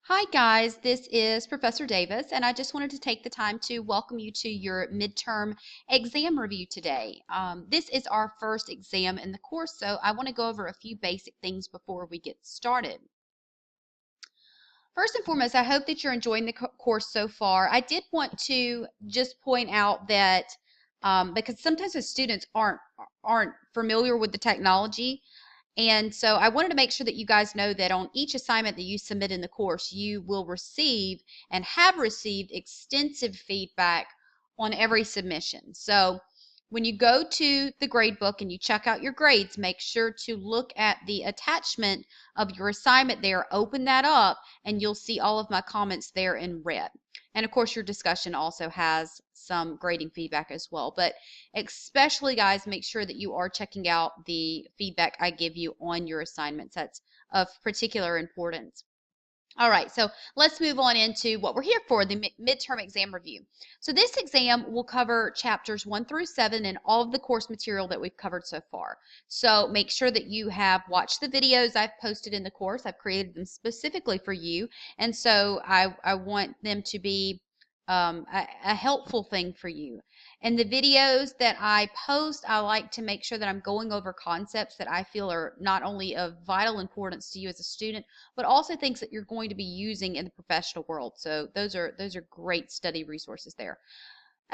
Hi guys, this is Professor Davis, and I just wanted to take the time to welcome you to your midterm exam review today. This is our first exam in the course, so I want to go over a few basic things before we get started. First and foremost, I hope that you're enjoying the course so far. I did want to just point out that because sometimes the students aren't familiar with the technology, and so I wanted to make sure that you guys know that on each assignment that you submit in the course, you will receive and have received extensive feedback on every submission. So when you go to the grade book and you check out your grades, make sure to look at the attachment of your assignment there, open that up, and you'll see all of my comments there in red. And of course, your discussion also has some grading feedback as well. But especially, guys, make sure that you are checking out the feedback I give you on your assignments. That's of particular importance. All right, so let's move on into what we're here for, the midterm exam review. So this exam will cover chapters 1 through 7 and all of the course material that we've covered so far. So make sure that you have watched the videos I've posted in the course. I've created them specifically for you, and so I want them to be a helpful thing for you. And the videos that I post, I like to make sure that I'm going over concepts that I feel are not only of vital importance to you as a student, but also things that you're going to be using in the professional world. So those are great study resources there.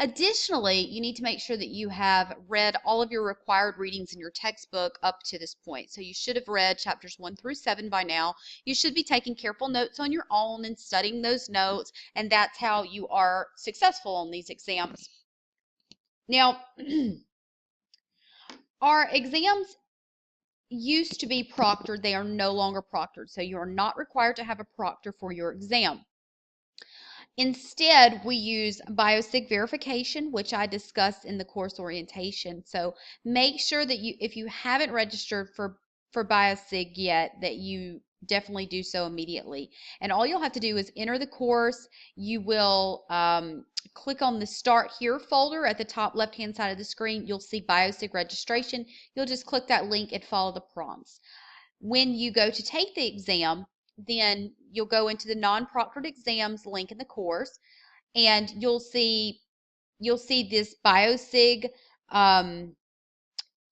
Additionally, you need to make sure that you have read all of your required readings in your textbook up to this point. So you should have read chapters 1 through 7 by now. You should be taking careful notes on your own and studying those notes, and that's how you are successful on these exams. Now, our exams used to be proctored. They are no longer proctored. So you are not required to have a proctor for your exam. Instead, we use biosig verification, which I discussed in the course orientation. So make sure that if you haven't registered for biosig yet, that you definitely do so immediately. And all you'll have to do is enter the course. You will click on the Start Here folder at the top left-hand side of the screen. You'll see biosig registration. You'll just click that link and follow the prompts. When you go to take the exam, then you'll go into the non-proctored exams link in the course, and you'll see this biosig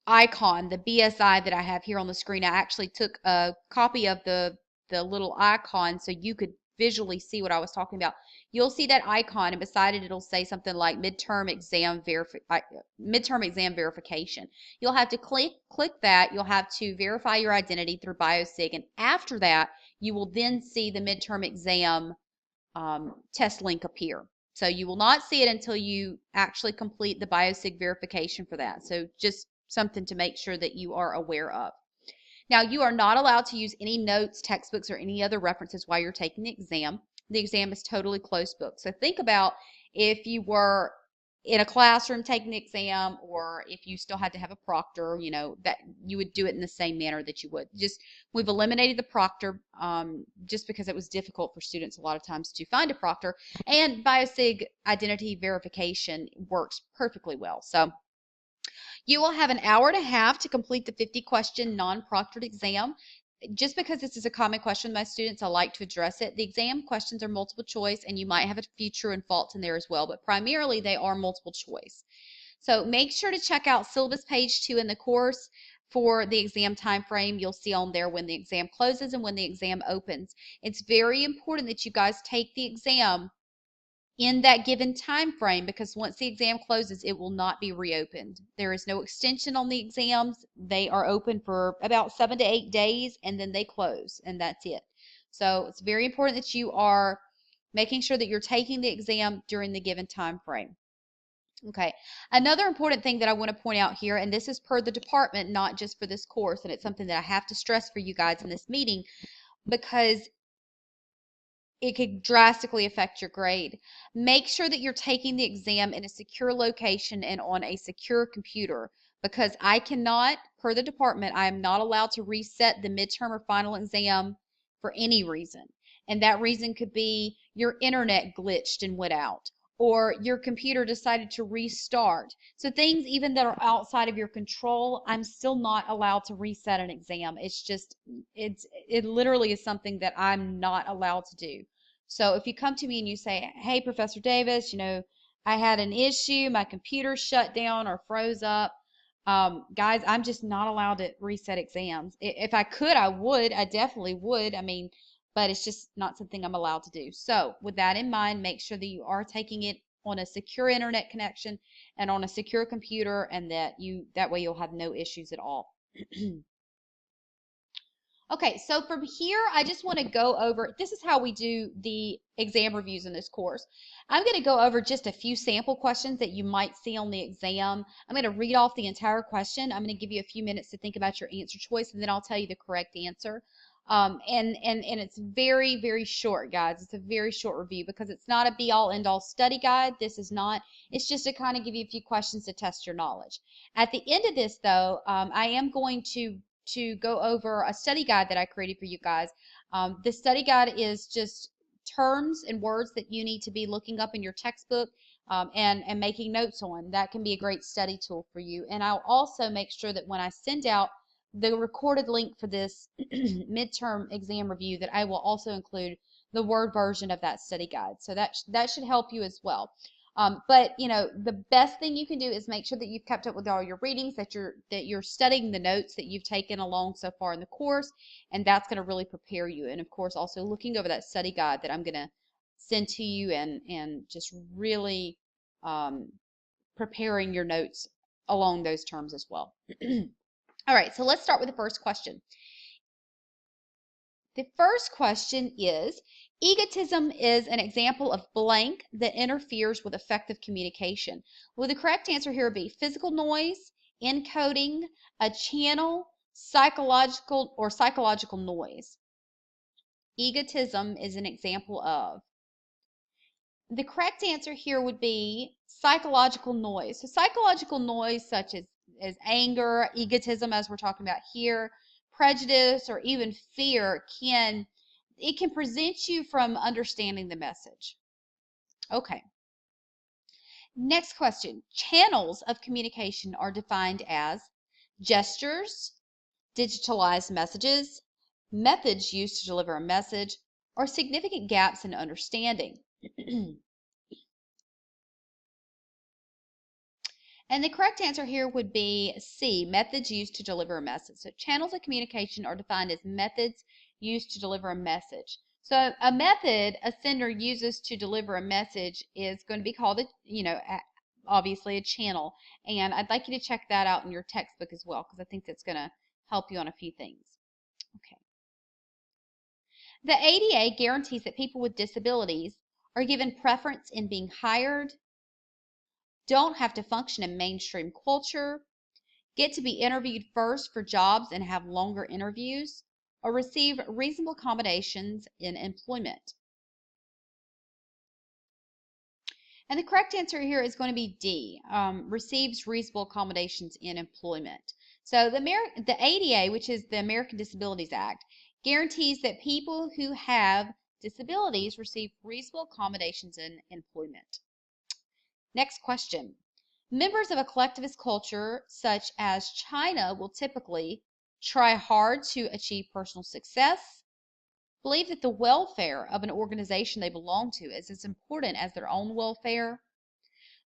icon, the BSI that I have here on the screen. I actually took a copy of the little icon so you could visually see what I was talking about. You'll see that icon, and beside it, it'll say something like midterm exam verification. You'll have to click that. You'll have to verify your identity through biosig, and after that, you will then see the midterm exam test link appear. So you will not see it until you actually complete the biosig verification for that. So just something to make sure that you are aware of. Now, you are not allowed to use any notes, textbooks, or any other references while you're taking the exam. The exam is totally closed book. So think about if you were in a classroom taking the exam, or if you still had to have a proctor, that you would do it in the same manner that you would. We've eliminated the proctor just because it was difficult for students a lot of times to find a proctor, and biosig identity verification works perfectly well. So you will have an hour and a half to complete the 50-question non-proctored exam. Just because this is a common question with my students, I like to address it. The exam questions are multiple choice, and you might have a few true and false in there as well, but primarily they are multiple choice. So make sure to check out syllabus page 2 in the course for the exam time frame. You'll see on there when the exam closes and when the exam opens. It's very important that you guys take the exam in that given time frame, because once the exam closes, it will not be reopened. There is no extension on the exams. They are open for about 7 to 8 days, and then they close, and that's it. So it's very important that you are making sure that you're taking the exam during the given time frame. Okay, another important thing that I want to point out here, and this is per the department, not just for this course, and it's something that I have to stress for you guys in this meeting, because it could drastically affect your grade. Make sure that you're taking the exam in a secure location and on a secure computer, because I cannot, per the department, I am not allowed to reset the midterm or final exam for any reason. And that reason could be your internet glitched and went out, or your computer decided to restart. So things even that are outside of your control, I'm still not allowed to reset an exam. It's just it literally is something that I'm not allowed to do. So if you come to me and you say, "Hey, Professor Davis, I had an issue, my computer shut down or froze up." Guys, I'm just not allowed to reset exams. If I could, I would. I definitely would. I mean, but it's just not something I'm allowed to do. So, with that in mind, make sure that you are taking it on a secure internet connection and on a secure computer, and that way you'll have no issues at all. Okay, so from here, I just want to go over, this is how we do the exam reviews in this course. I'm going to go over just a few sample questions that you might see on the exam. I'm going to read off the entire question. I'm going to give you a few minutes to think about your answer choice, and then I'll tell you the correct answer. And it's very, very short, guys. It's a very short review because it's not a be-all, end-all study guide. This is not. It's just to kind of give you a few questions to test your knowledge. At the end of this, though, I am going to go over a study guide that I created for you guys. The study guide is just terms and words that you need to be looking up in your textbook and making notes on. That can be a great study tool for you. And I'll also make sure that when I send out the recorded link for this midterm exam review, that I will also include the Word version of that study guide. So that should help you as well. But the best thing you can do is make sure that you've kept up with all your readings, that you're studying the notes that you've taken along so far in the course, and that's going to really prepare you. And of course, also looking over that study guide that I'm going to send to you, and just really preparing your notes along those terms as well. All right, so let's start with the first question. The first question is, egotism is an example of blank that interferes with effective communication. Well, the correct answer here would be physical noise, encoding, a channel, psychological noise. Egotism is an example of. The correct answer here would be psychological noise. So psychological noise such as anger, egotism, as we're talking about here, prejudice, or even fear can prevent you from understanding the message. Okay. Next question. Channels of communication are defined as gestures, digitalized messages, methods used to deliver a message, or significant gaps in understanding. And the correct answer here would be C, methods used to deliver a message. So channels of communication are defined as methods used to deliver a message. So a method a sender uses to deliver a message is going to be called, obviously a channel. And I'd like you to check that out in your textbook as well, because I think that's going to help you on a few things. Okay. The ADA guarantees that people with disabilities are given preference in being hired, don't have to function in mainstream culture, get to be interviewed first for jobs and have longer interviews, or receive reasonable accommodations in employment. And the correct answer here is going to be D, receives reasonable accommodations in employment. So the ADA, which is the American Disabilities Act, guarantees that people who have disabilities receive reasonable accommodations in employment. Next question. Members of a collectivist culture such as China will typically try hard to achieve personal success, believe that the welfare of an organization they belong to is as important as their own welfare,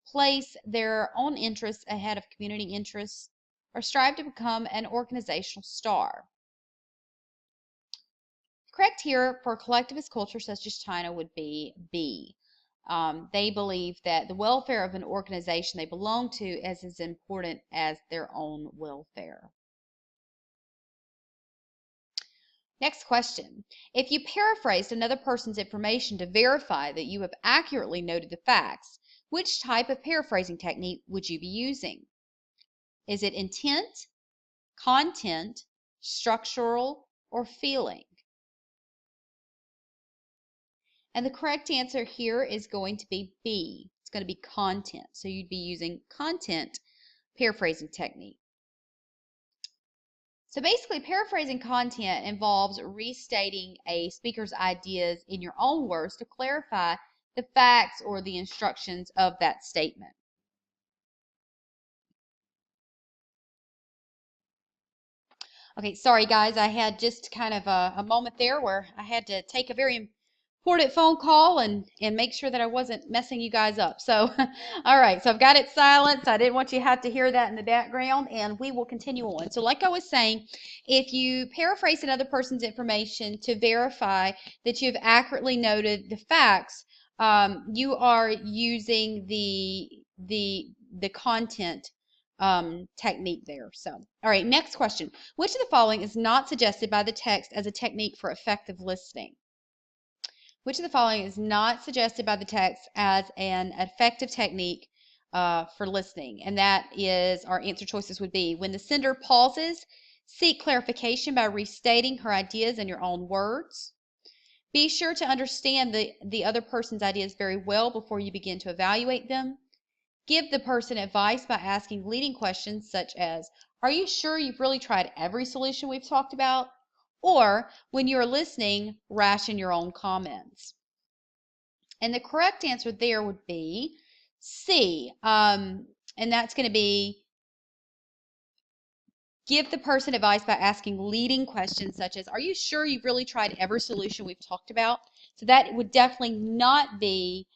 place their own interests ahead of community interests, or strive to become an organizational star. Correct here for collectivist culture such as China would be B. They believe that the welfare of an organization they belong to is as important as their own welfare. Next question. If you paraphrased another person's information to verify that you have accurately noted the facts, which type of paraphrasing technique would you be using? Is it intent, content, structural, or feeling? And the correct answer here is going to be B. It's going to be content. So you'd be using content paraphrasing technique. So basically, paraphrasing content involves restating a speaker's ideas in your own words to clarify the facts or the instructions of that statement. Okay, sorry guys, I had just kind of a moment there where I had to take a very important phone call and make sure that I wasn't messing you guys up. So, all right, so I've got it silenced. I didn't want you to have to hear that in the background, and we will continue on. So like I was saying, if you paraphrase another person's information to verify that you've accurately noted the facts, you are using the content technique there. So, all right, next question. Which of the following is not suggested by the text as a technique for effective listening? Which of the following is not suggested by the text as an effective technique for listening? And that is, our answer choices would be when the sender pauses, seek clarification by restating her ideas in your own words. Be sure to understand the other person's ideas very well before you begin to evaluate them. Give the person advice by asking leading questions such as, are you sure you've really tried every solution we've talked about? Or when you're listening, ration your own comments. And the correct answer there would be C. And that's going to be give the person advice by asking leading questions such as, are you sure you've really tried every solution we've talked about? So that would definitely not be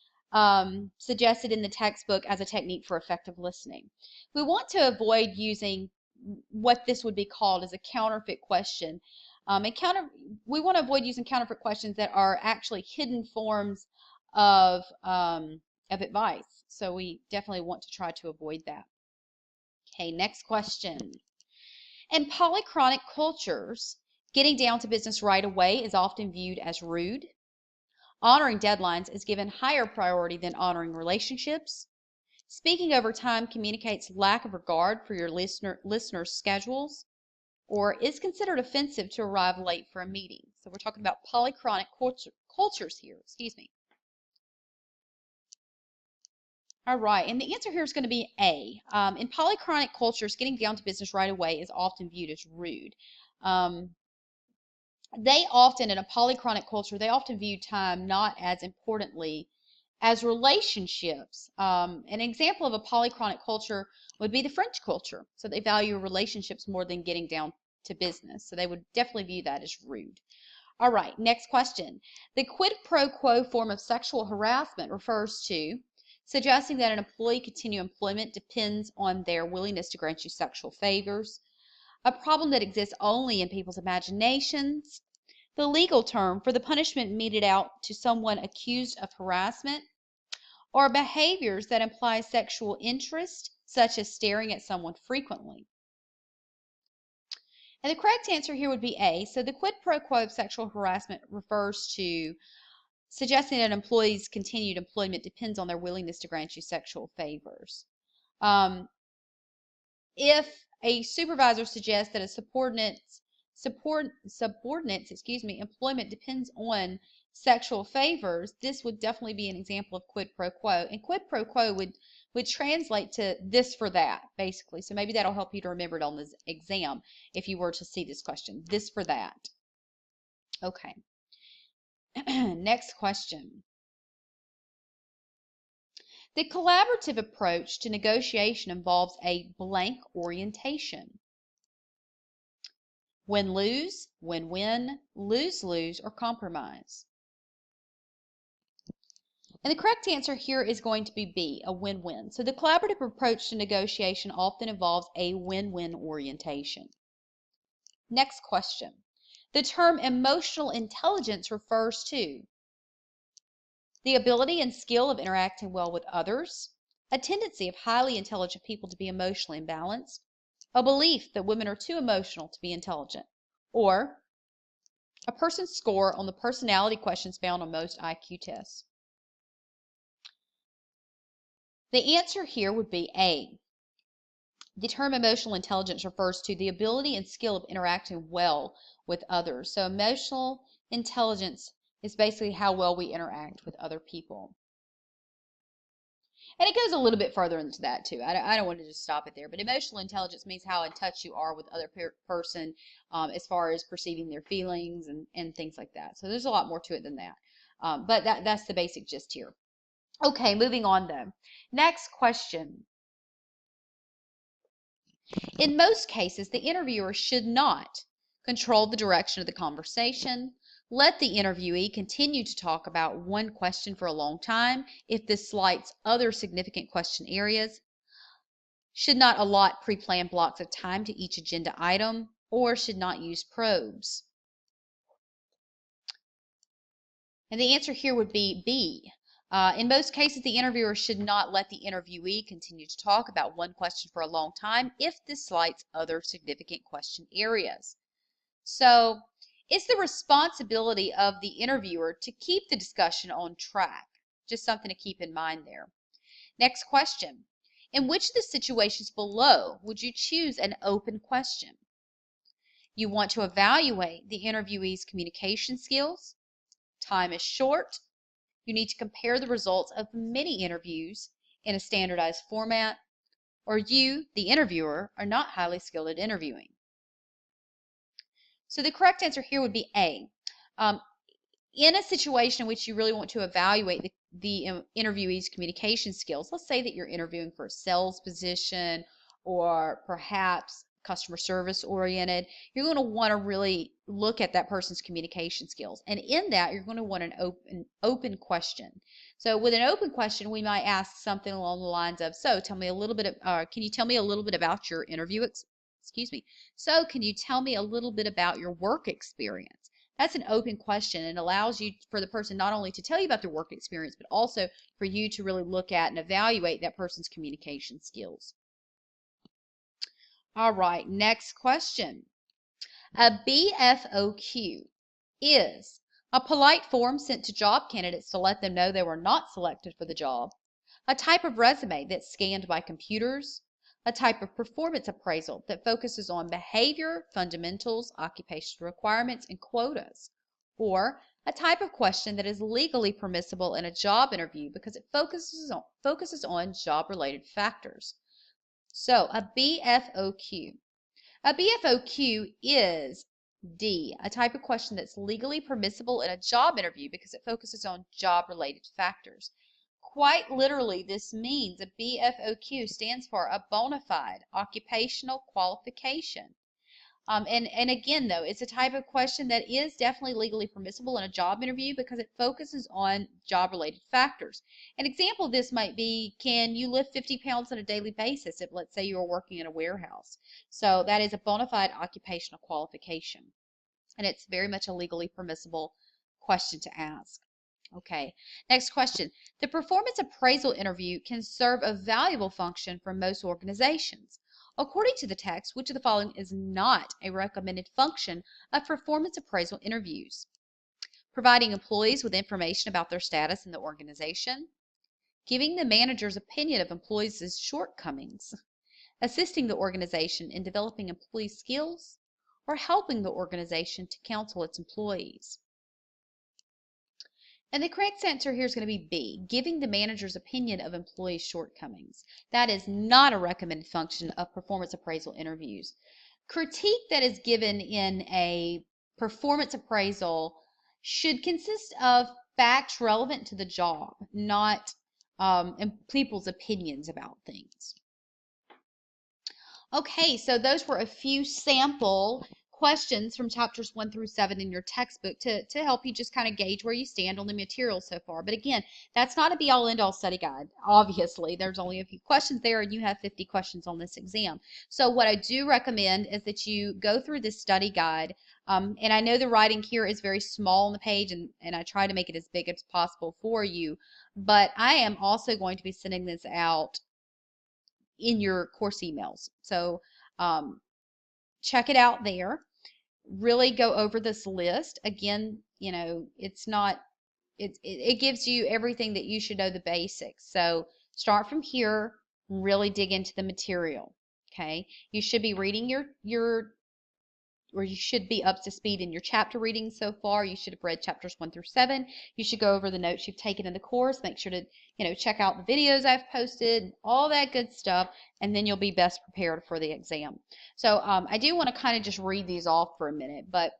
suggested in the textbook as a technique for effective listening. We want to avoid using what this would be called as a counterfeit question. We want to avoid using counterfeit questions that are actually hidden forms of advice. So we definitely want to try to avoid that. Okay, next question. In polychronic cultures, getting down to business right away is often viewed as rude. Honoring deadlines is given higher priority than honoring relationships. Speaking over time communicates lack of regard for your listeners' schedules, or is considered offensive to arrive late for a meeting. So we're talking about polychronic cultures here, excuse me. All right, and the answer here is going to be A. In polychronic cultures, getting down to business right away is often viewed as rude. They often, in a polychronic culture, they often view time not as importantly as relationships. An example of a polychronic culture would be the French culture. So they value relationships more than getting down to business. So they would definitely view that as rude. All right, next question. The quid pro quo form of sexual harassment refers to suggesting that an employee continue employment depends on their willingness to grant you sexual favors, a problem that exists only in people's imaginations, the legal term for the punishment meted out to someone accused of harassment, or behaviors that imply sexual interest, such as staring at someone frequently. And the correct answer here would be A. So the quid pro quo of sexual harassment refers to suggesting that an employee's continued employment depends on their willingness to grant you sexual favors. If a supervisor suggests that a subordinate's employment depends on sexual favors, this would definitely be an example of quid pro quo. And quid pro quo would translate to this for that, basically. So maybe that'll help you to remember it on this exam if you were to see this question. This for that. Okay. Next question. The collaborative approach to negotiation involves a blank orientation. Win-lose, win-win, lose-lose, or compromise. And the correct answer here is going to be B, a win-win. So the collaborative approach to negotiation often involves a win-win orientation. Next question. The term emotional intelligence refers to the ability and skill of interacting well with others, a tendency of highly intelligent people to be emotionally imbalanced, a belief that women are too emotional to be intelligent, or a person's score on the personality questions found on most IQ tests. The answer here would be A. The term emotional intelligence refers to the ability and skill of interacting well with others. So emotional intelligence is basically how well we interact with other people. And it goes a little bit further into that too. I don't want to just stop it there, but emotional intelligence means how in touch you are with other person as far as perceiving their feelings and things like that. So there's a lot more to it than that. But that's the basic gist here. Okay, moving on though. Next question. In most cases, the interviewer should not control the direction of the conversation, let the interviewee continue to talk about one question for a long time if this slights other significant question areas, should not allot pre-planned blocks of time to each agenda item, or should not use probes. And the answer here would be B. In most cases, the interviewer should not let the interviewee continue to talk about one question for a long time if this slights other significant question areas. So it's the responsibility of the interviewer to keep the discussion on track. Just something to keep in mind there. Next question. In which of the situations below would you choose an open question? You want to evaluate the interviewee's communication skills. Time is short. You need to compare the results of many interviews in a standardized format, or you, the interviewer, are not highly skilled at interviewing. So the correct answer here would be A. In a situation in which you really want to evaluate the interviewee's communication skills, let's say that you're interviewing for a sales position or perhaps customer service oriented, you're going to want to really look at that person's communication skills. And in that, you're going to want an open question. So with an open question, we might ask something along the lines of, so tell me a little bit of, can you tell me a little bit about your interview, excuse me. So can you tell me a little bit about your work experience? That's an open question and allows you for the person not only to tell you about their work experience, but also for you to really look at and evaluate that person's communication skills. All right, next question. A BFOQ is a polite form sent to job candidates to let them know they were not selected for the job, a type of resume that's scanned by computers, a type of performance appraisal that focuses on behavior, fundamentals, occupational requirements, and quotas, or a type of question that is legally permissible in a job interview because it focuses on job-related factors. So a BFOQ. A BFOQ is D, a type of question that's legally permissible in a job interview because it focuses on job-related factors. Quite literally, this means a BFOQ stands for a bona fide occupational qualification. And again, though, it's a type of question that is definitely legally permissible in a job interview because it focuses on job-related factors. An example of this might be, can you lift 50 pounds on a daily basis if, let's say, you're working in a warehouse? So that is a bona fide occupational qualification. And it's very much a legally permissible question to ask. Okay, next question. The performance appraisal interview can serve a valuable function for most organizations. According to the text, which of the following is not a recommended function of performance appraisal interviews? Providing employees with information about their status in the organization, giving the manager's opinion of employees' shortcomings, assisting the organization in developing employee skills, or helping the organization to counsel its employees. And the correct answer here is going to be B, giving the manager's opinion of employees' shortcomings. That is not a recommended function of performance appraisal interviews. Critique that is given in a performance appraisal should consist of facts relevant to the job, not people's opinions about things. Okay, so those were a few sample questions from chapters 1 through 7 in your textbook to help you just kind of gauge where you stand on the material so far. But again, that's not a be-all end-all study guide. Obviously, there's only a few questions there and you have 50 questions on this exam. So what I do recommend is that you go through this study guide. And I know the writing here is very small on the page and I try to make it as big as possible for you. But I am also going to be sending this out in your course emails. So check it out there. Really go over this list. Again, you know, it's not, it gives you everything that you should know the basics. So start from here, really dig into the material. Okay. You should be reading or you should be up to speed in your chapter reading so far. You should have read chapters 1 through 7. You should go over the notes you've taken in the course. Make sure to, check out the videos I've posted, all that good stuff, and then you'll be best prepared for the exam. So I do want to kind of just read these off for a minute, but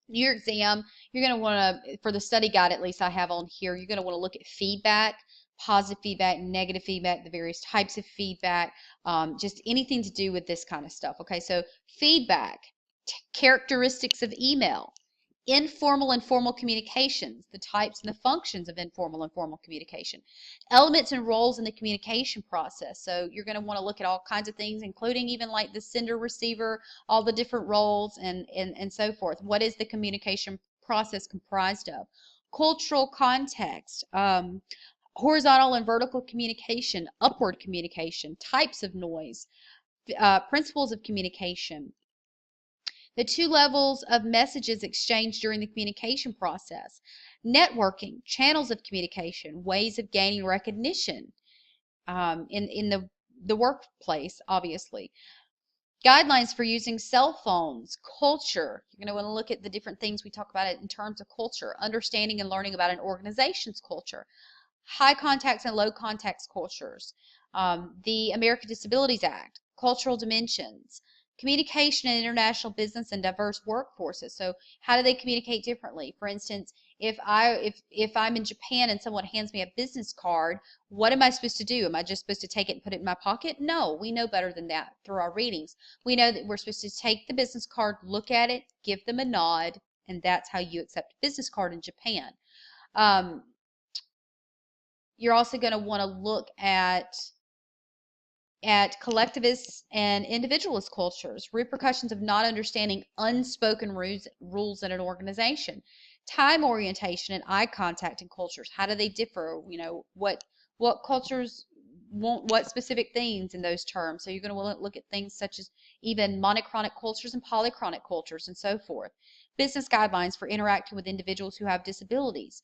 your exam, you're going to want to, for the study guide at least I have on here, you're going to want to look at feedback. positive feedback, negative feedback, the various types of feedback, just anything to do with this kind of stuff. Okay, so feedback, characteristics of email, informal and formal communications, the types and the functions of informal and formal communication, elements and roles in the communication process. So you're going to want to look at all kinds of things, including even like the sender receiver, all the different roles and so forth. What is the communication process comprised of? Cultural context, horizontal and vertical communication, upward communication, types of noise, principles of communication, the two levels of messages exchanged during the communication process, networking, channels of communication, ways of gaining recognition in the workplace, obviously. Guidelines for using cell phones, culture. You're going to want to look at the different things we talk about it in terms of culture, understanding and learning about an organization's culture, high contacts and low contacts cultures, the American Disabilities Act, cultural dimensions, communication in international business and diverse workforces. So how do they communicate differently? For instance, if I'm in Japan and someone hands me a business card, what am I supposed to do? Am I just supposed to take it and put it in my pocket? No, we know better than that through our readings. We know that we're supposed to take the business card, look at it, give them a nod, and that's how you accept a business card in Japan. You're also going to want to look at collectivist and individualist cultures, repercussions of not understanding unspoken rules in an organization, time orientation and eye contact in cultures. How do they differ? You know, what cultures want what specific things in those terms. So you're going to want to look at things such as even monochronic cultures and polychronic cultures and so forth. Business guidelines for interacting with individuals who have disabilities.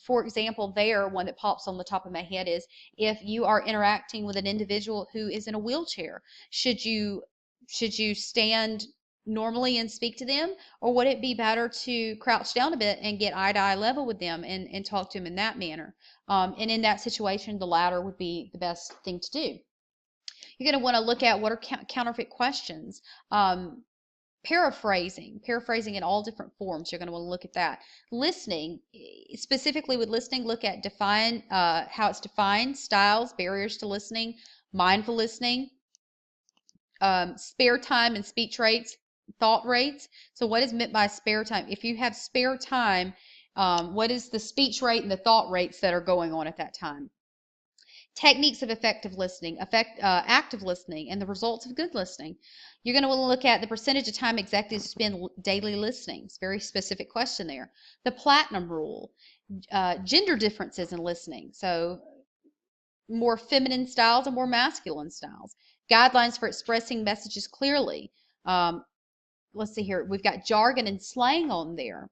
For example, one that pops on the top of my head is if you are interacting with an individual who is in a wheelchair, should you stand normally and speak to them, or would it be better to crouch down a bit and get eye to eye level with them and talk to them in that manner? And in that situation, the latter would be the best thing to do. You're going to want to look at what are counterfeit questions. Paraphrasing in all different forms. You're going to want to look at that. Listening, specifically with listening, look at how it's defined, styles, barriers to listening, mindful listening, spare time and speech rates, thought rates. So what is meant by spare time? If you have spare time, what is the speech rate and the thought rates that are going on at that time? Techniques of effective listening, active listening, and the results of good listening. You're going to want to look at the percentage of time executives spend daily listening. It's a very specific question there. The platinum rule, gender differences in listening. So more feminine styles and more masculine styles. Guidelines for expressing messages clearly. Let's see here. We've got jargon and slang on there.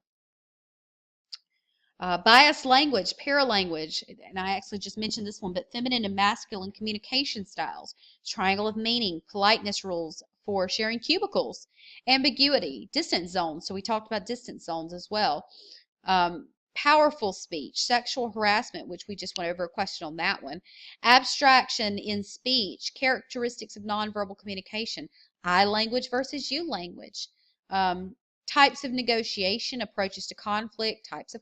Biased language, paralanguage, and I actually just mentioned this one, but feminine and masculine communication styles, triangle of meaning, politeness rules for sharing cubicles, ambiguity, distance zones. So we talked about distance zones as well. Powerful speech, sexual harassment, which we just went over a question on that one. Abstraction in speech, characteristics of nonverbal communication, I language versus you language. Types of negotiation, approaches to conflict, types of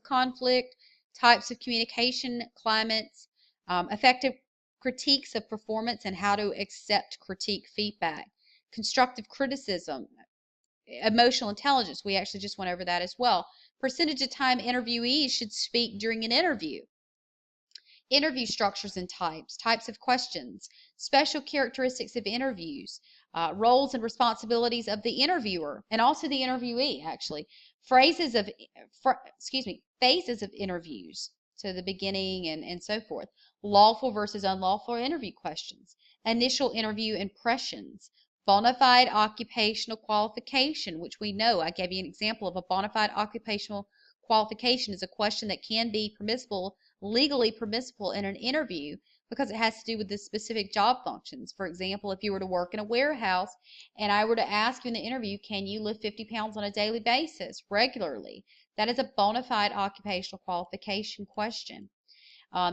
communication, climates, effective critiques of performance and how to accept critique feedback, constructive criticism, emotional intelligence. We actually just went over that as well. Percentage of time interviewees should speak during an interview. Interview structures and types of questions, special characteristics of interviews, roles and responsibilities of the interviewer and also the interviewee, actually. Phases of interviews, so the beginning and so forth. Lawful versus unlawful interview questions. Initial interview impressions. Bona fide occupational qualification, which we know, I gave you an example of a bona fide occupational qualification is a question that can be permissible, legally permissible in an interview because it has to do with the specific job functions. For example, if you were to work in a warehouse and I were to ask you in the interview, can you lift 50 pounds on a daily basis regularly? That is a bona fide occupational qualification question.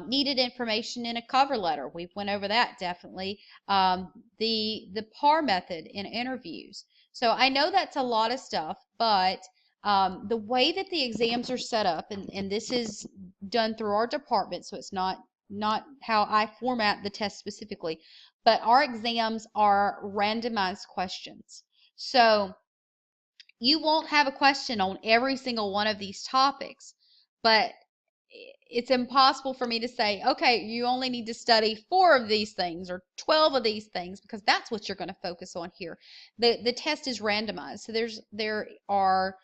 Needed information in a cover letter. We've went over that definitely. The PAR method in interviews. So I know that's a lot of stuff, but the way that the exams are set up, and this is done through our department, so it's not not how I format the test specifically, but our exams are randomized questions. So you won't have a question on every single one of these topics, but it's impossible for me to say, okay, you only need to study 4 of these things or 12 of these things, because that's what you're going to focus on here. The test is randomized. So there are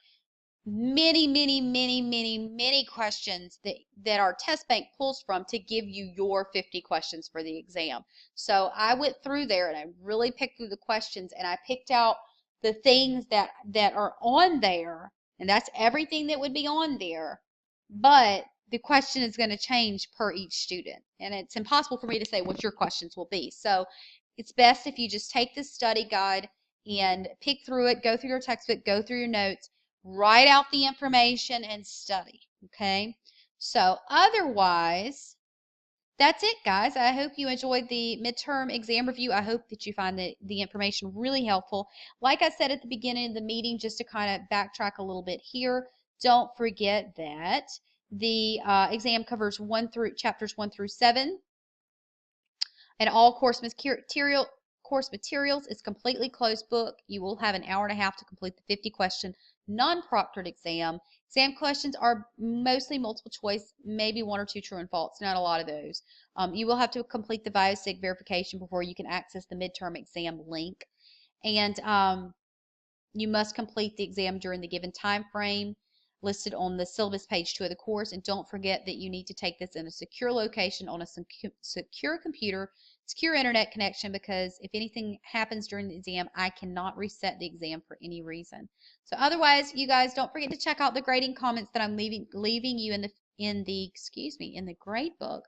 many questions that our test bank pulls from to give you your 50 questions for the exam. So I went through there and I really picked through the questions, and I picked out the things that are on there, and that's everything that would be on there. But the question is going to change per each student, and it's impossible for me to say what your questions will be. So it's best if you just take this study guide and pick through it, go through your textbook, go through your notes, write out the information, and study. Okay, so otherwise, that's it, guys. I hope you enjoyed the midterm exam review. I hope that you find the information really helpful. Like I said at the beginning of the meeting, just to kind of backtrack a little bit here, don't forget that the exam covers chapters 1 through 7, and all course materials is completely closed book. You will have an hour and a half to complete the 50-question non-proctored exam. Exam questions are mostly multiple choice, maybe 1 or 2 true and false, not a lot of those. You will have to complete the biosig verification before you can access the midterm exam link. And you must complete the exam during the given time frame listed on the syllabus page 2 of the course. And don't forget that you need to take this in a secure location on a secure computer, secure internet connection, because if anything happens during the exam, I cannot reset the exam for any reason. So otherwise, you guys don't forget to check out the grading comments that I'm leaving you in the grade book.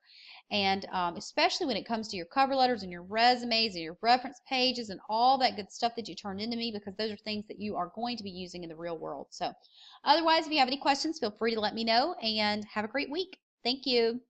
And especially when it comes to your cover letters and your resumes and your reference pages and all that good stuff that you turned into me, because those are things that you are going to be using in the real world. So otherwise, if you have any questions, feel free to let me know, and have a great week. Thank you.